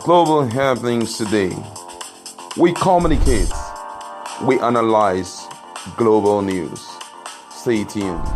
global happenings today. We communicate, we analyze global news. Stay tuned.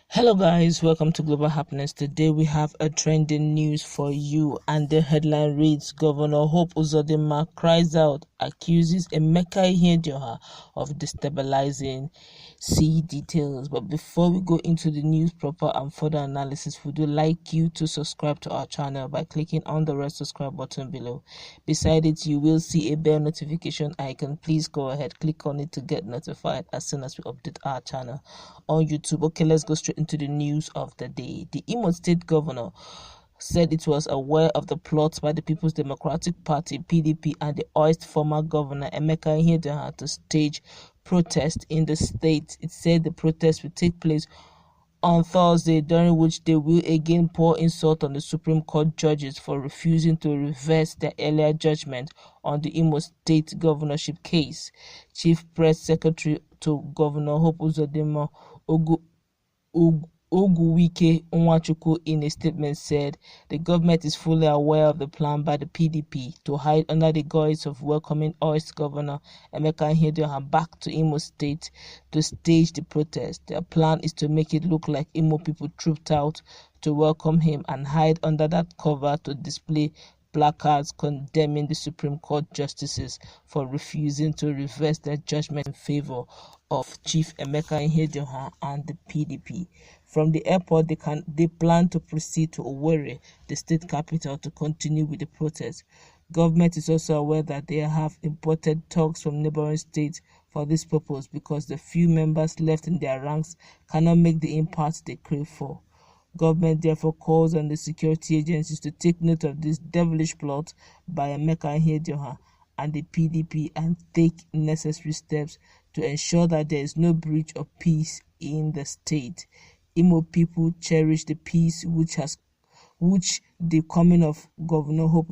Hello guys, welcome to Global Happiness. Today we have a trending news for you, and the headline reads: Governor Hope Uzodinma cries out, accuses Emeka Ihiedioha of destabilizing. See details. But before we go into the news proper and further analysis, we would like you to subscribe to our channel by clicking on the red subscribe button below. Beside it, you will see a bell notification icon. Please go ahead, click on it to get notified as soon as we update our channel on YouTube. Okay, let's go straight into the news of the day. The Imo State Governor said it was aware of the plots by the People's Democratic Party (PDP) and the oist former governor Emeka Ihiedioha to stage protest in the state. It said the protest will take place on Thursday, during which they will again pour insult on the Supreme Court judges for refusing to reverse their earlier judgment on the Imo State governorship case. Chief Press Secretary to Governor Hope Uzodinma Ogwuike Nwachukwu in a statement said the government is fully aware of the plan by the PDP to hide under the guise of welcoming oist Governor Emeka Ihiedioha back to Imo State to stage the protest. Their plan is to make it look like Imo people trooped out to welcome him and hide under that cover to display placards condemning the Supreme Court justices for refusing to reverse their judgment in favor of Chief Emeka Ihiedioha and the PDP. From the airport, they plan to proceed to Owerri, the state capital, to continue with the protest. Government is also aware that they have imported thugs from neighboring states for this purpose because the few members left in their ranks cannot make the impact they crave for. Government therefore calls on the security agencies to take note of this devilish plot by Emeka Ihiedioha and the PDP and take necessary steps to ensure that there is no breach of peace in the state. Imo people cherish the peace which the coming of Governor Hope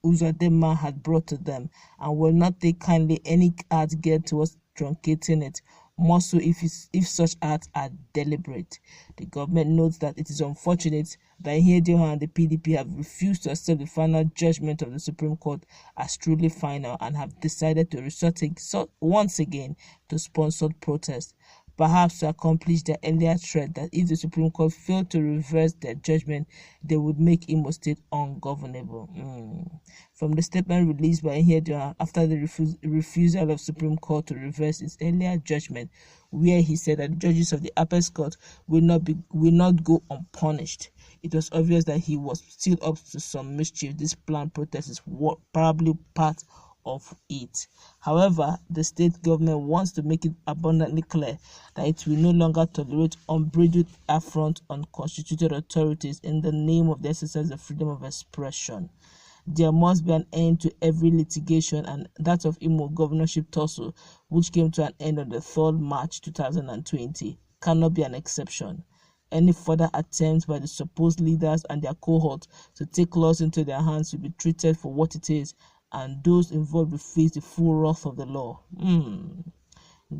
Uzodinma had brought to them, and will not take kindly any act geared towards truncating it, more so if such acts are deliberate. The government notes that it is unfortunate that Ihiedioha and the PDP have refused to accept the final judgment of the Supreme Court as truly final and have decided to resort once again to sponsored protests, perhaps to accomplish their earlier threat that if the Supreme Court failed to reverse their judgment, they would make Imo State ungovernable. From the statement released by Ihiedioha after the refusal of Supreme Court to reverse its earlier judgment, where he said that the judges of the Apex Court will not go unpunished, it was obvious that he was still up to some mischief. This planned protest is probably part of it. However, the state government wants to make it abundantly clear that it will no longer tolerate unbridled affront on constituted authorities in the name of the exercise of freedom of expression. There must be an end to every litigation, and that of Imo governorship tussle, which came to an end on the 3rd March 2020, cannot be an exception. Any further attempts by the supposed leaders and their cohorts to take laws into their hands will be treated for what it is, and those involved will face the full wrath of the law.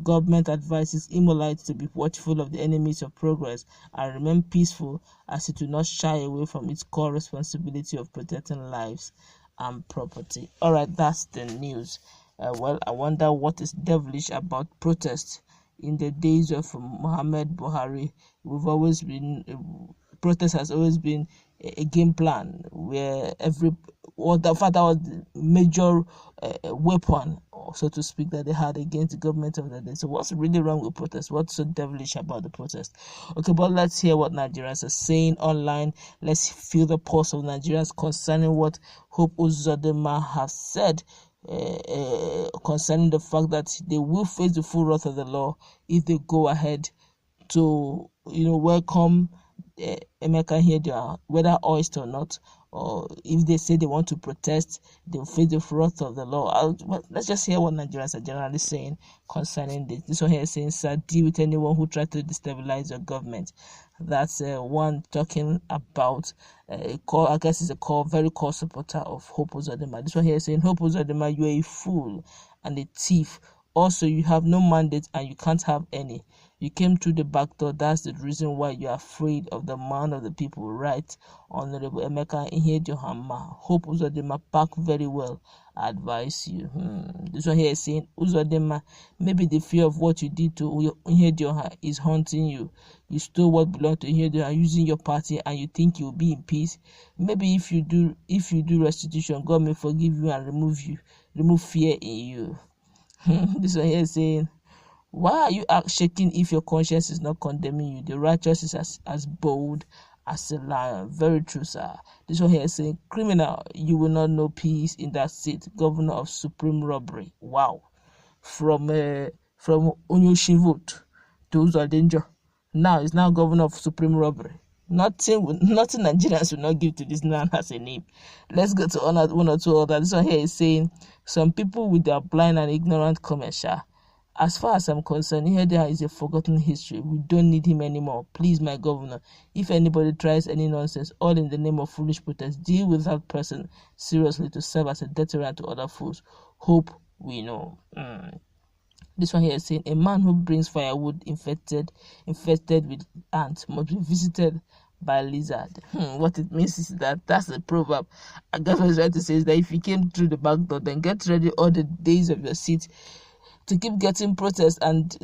Government advises Imolites to be watchful of the enemies of progress and remain peaceful, as it will not shy away from its core responsibility of protecting lives and property. Alright, that's the news. Well, I wonder what is devilish about protests. In the days of Muhammad Buhari, protest has always been a game plan where that was the major weapon, so to speak, that they had against the government of the day. So what's really wrong with protest? What's so devilish about the protest? Okay, but let's hear what Nigerians are saying online. Let's feel the pulse of Nigerians concerning what Hope Uzodinma has said concerning the fact that they will face the full wrath of the law if they go ahead to welcome Emeka Ihiedioha, whether oist or not, or if they say they want to protest, they'll face the wrath of the law. Let's just hear what Nigerians are generally saying concerning this. This one here is saying, sir, deal with anyone who tries to destabilize your government. That's one talking about a call. I guess it's a very core supporter of Hope Uzodinma. This one here is saying, Hope Uzodinma, you are a fool and a thief. Also, you have no mandate and you can't have any. You came through the back door. That's the reason why you're afraid of the man of the people, right? Honorable Emeka Ihiedioha. Hope Uzodinma pack very well. I advise you. This one here is saying, Uzodinma, maybe the fear of what you did to Ihiedioha is haunting you. You stole what belonged to Ihiedioha using your party, and you think you'll be in peace. Maybe if you do restitution, God may forgive you and remove fear in you. This one here is saying, why are you shaking if your conscience is not condemning you? The righteous is as bold as a lion. Very true, sir. This one here is saying, criminal, you will not know peace in that seat. Governor of supreme robbery. Wow. From Onyoshin vote to Uzodinma. Now he's now governor of supreme robbery. Nothing Nigerians will not give to this man as a name. Let's go to one or two others. This one here is saying, some people with their blind and ignorant comments. As far as I'm concerned, Ihiedioha is a forgotten history. We don't need him anymore. Please, my governor, if anybody tries any nonsense, all in the name of foolish protest, deal with that person seriously to serve as a deterrent to other fools. Hope we know. This one here is saying, a man who brings firewood infested with ants must be visited by lizard. What it means is that's a proverb. I guess what he's trying to say is that if you came through the back door, then get ready all the days of your seat to keep getting protests and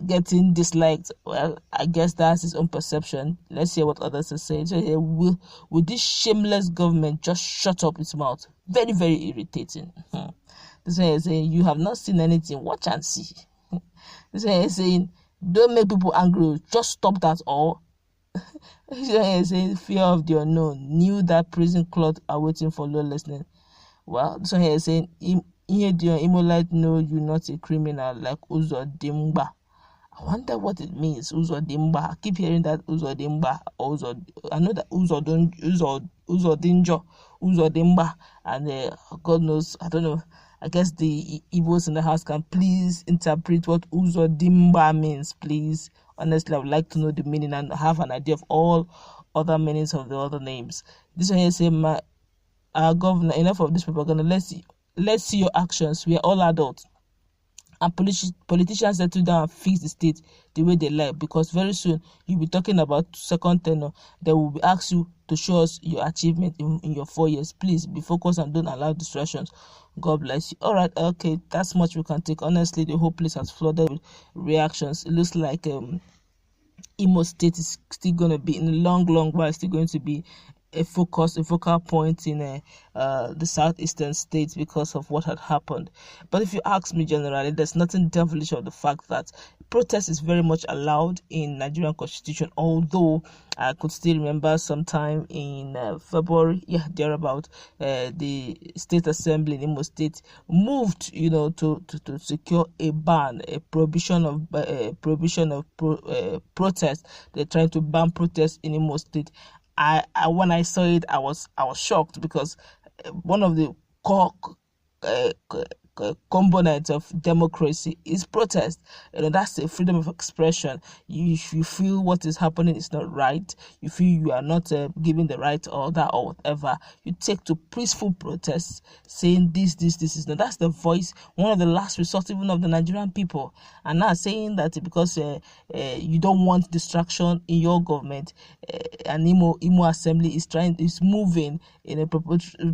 getting disliked. Well, I guess that's his own perception. Let's hear what others are saying. So here, will this shameless government just shut up its mouth? Very, very irritating. This one is saying, you have not seen anything, watch and see. This one is saying, don't make people angry, just stop that all. This one is saying, fear of the unknown, knew that prison cloth are waiting for lawlessness. Well, this one here is saying, Ihiedioha Imolite know you not a criminal like Uzodinma. I wonder what it means, Uzodinma. I keep hearing that Uzodinma or I know that Uzodinma, and God knows, I don't know. I guess the Igbos in the house can please interpret what Uzodinma means, please. Honestly, I would like to know the meaning and have an idea of all other meanings of the other names. This one here says, our governor, enough of this propaganda. Let's see your actions. We are all adults. And politicians settle down and fix the state the way they like, because very soon you'll be talking about second tenure. They will be asked you to show us your achievement in your 4 years. Please be focused and don't allow distractions. God bless you. All right, okay, that's much we can take. Honestly, the whole place has flooded with reactions. It looks like Imo State is still going to be, in a long while, still going to be a focal point in the southeastern states because of what had happened. But if you ask me generally, there's nothing devilish of the fact that protest is very much allowed in Nigerian constitution, although I could still remember sometime in February, thereabout, the state assembly in Imo State moved, to secure a ban, a prohibition of protest. They're trying to ban protest in Imo State. When I saw it, I was shocked, because one of the core components of democracy is protest. That's a freedom of expression. If you feel what is happening is not right, you feel you are not giving the right order or whatever, you take to peaceful protests saying this is not. That's the voice, one of the last resort even of the Nigerian people. And now saying that because you don't want distraction in your government, and Imo Assembly is moving in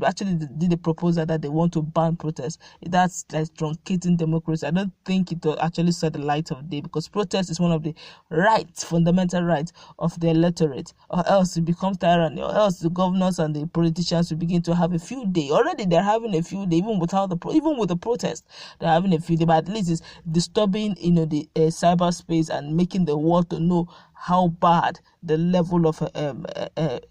actually did a proposal that they want to ban protests. That's truncating democracy. I don't think it will actually set the light of day, because protest is one of the fundamental rights of the electorate, or else it becomes tyranny, or else the governors and the politicians will begin to have a field day. Already they're having a field day, even with the protest, they're having a field day, but at least it's disturbing, the cyberspace and making the world to know how bad the level of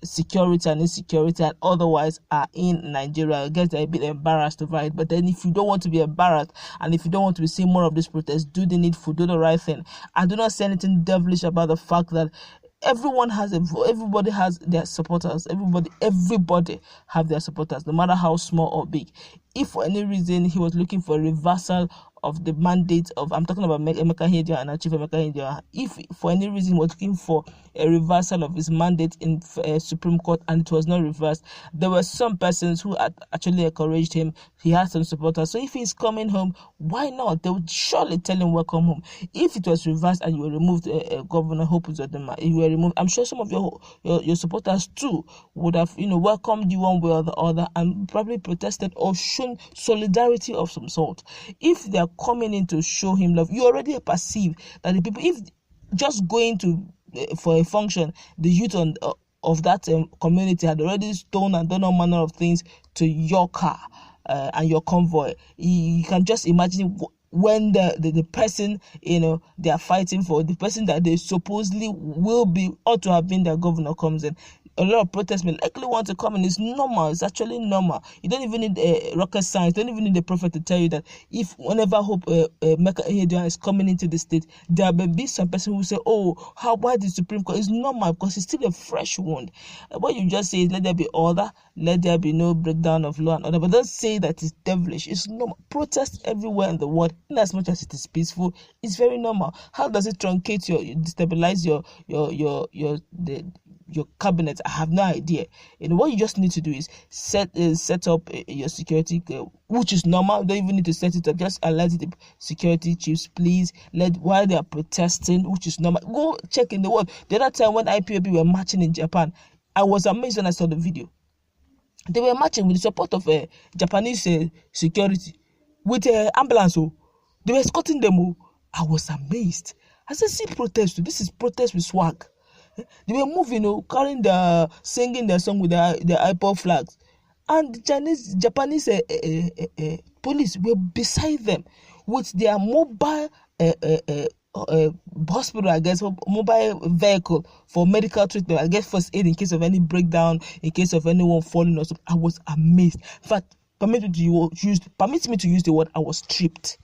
security and insecurity and otherwise are in Nigeria. I guess they're a bit embarrassed over it. But then if you don't want to be embarrassed, and if you don't want to be seeing more of this protest, do the needful, do the right thing. I do not say anything devilish about the fact that everybody has their supporters. Everybody have their supporters, no matter how small or big. If for any reason he was looking for a reversal of the mandate of, I'm talking about Emeka Ihiedioha and Chief Emeka Ihiedioha, if for any reason was looking for a reversal of his mandate in Supreme Court and it was not reversed, there were some persons who had actually encouraged him. He had some supporters. So if he's coming home, why not? They would surely tell him welcome home. If it was reversed and you were removed, Governor Hope Uzodinma, you were removed, I'm sure some of your supporters too would have, welcomed you one way or the other and probably protested or shown solidarity of some sort. If they're coming in to show him love, you already perceive that the people, if just going to for a function, the youth of that community had already stolen and done all manner of things to your car and your convoy. You can just imagine when the person they are fighting for, the person that they supposedly ought to have been their governor, comes in. A lot of protesters may likely want to come in. It's normal. It's actually normal. You don't even need rocket science. You don't even need the prophet to tell you that whenever Emeka Ihiedioha is coming into the state, there may be some person who say, why the Supreme Court? It's normal because it's still a fresh wound. What you just say is, let there be order, let there be no breakdown of law and order, but don't say that it's devilish. It's normal. Protest everywhere in the world, in as much as it is peaceful, it's very normal. How does it truncate destabilize your cabinet? I have no idea. What you just need to do is set up your security, which is normal. You don't even need to set it up. Just alert the security chiefs, please. While they are protesting, which is normal. Go check in the world. The other time when IPOB were marching in Japan, I was amazed when I saw the video. They were marching with the support of Japanese security with ambulance. They were escorting them. I was amazed. I said, see, protest. This is protest with swag. They were moving, singing their song with the IPOB flags, and the Japanese police were beside them with their mobile hospital, I guess, mobile vehicle for medical treatment, I guess first aid in case of any breakdown, in case of anyone falling or something. I was amazed. In fact, permit me to use the word, I was tripped.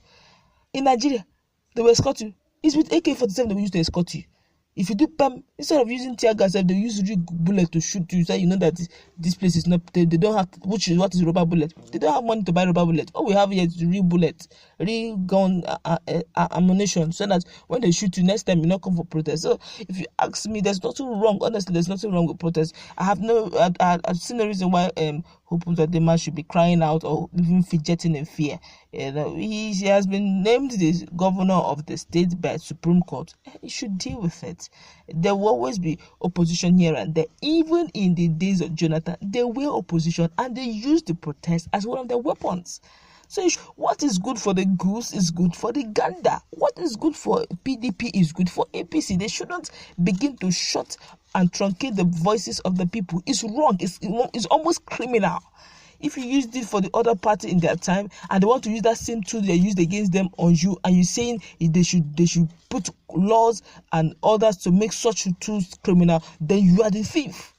In Nigeria, they will escort you. It's with AK-47 they will use to escort you. If you do PAM, instead of using tear gas, they use real bullet to shoot you. So you know that this place is not. They don't have. What is rubber bullet? They don't have money to buy rubber bullet. All we have here is real bullet, real gun ammunition. So that when they shoot you next time, you not come for protest. So if you ask me, there's nothing wrong. Honestly, there's nothing wrong with protest. I've seen no reason why Hope Uzodinma should be crying out or even fidgeting in fear. He has been named the governor of the state by Supreme Court. He should deal with it. There will always be opposition here and there. Even in the days of Jonathan, there were opposition and they used the protest as one of their weapons. So what is good for the goose is good for the gander. What is good for PDP is good for APC. They shouldn't begin to shut and truncate the voices of the people. It's wrong. It's almost criminal. If you used it for the other party in their time and they want to use that same tool they used against them on you, and you're saying they should put laws and orders to make such tools criminal, then you are the thief.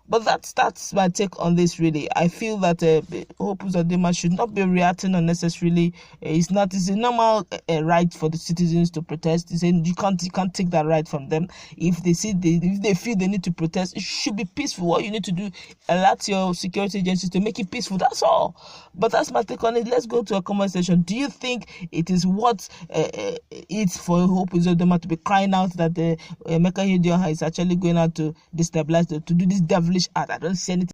But that's my take on this, really. I feel that Hope Uzodinma should not be reacting unnecessarily. It's a normal right for the citizens to protest. You can't take that right from them. If they feel they need to protest, it should be peaceful. What you need to do, alert your security agencies to make it peaceful. That's all. But that's my take on it. Let's go to a comment section. Do you think it is what it's for Hope Uzodinma to be crying out that Emeka Ihiedioha is actually going out to destabilize, to do this devilish act? I don't see anything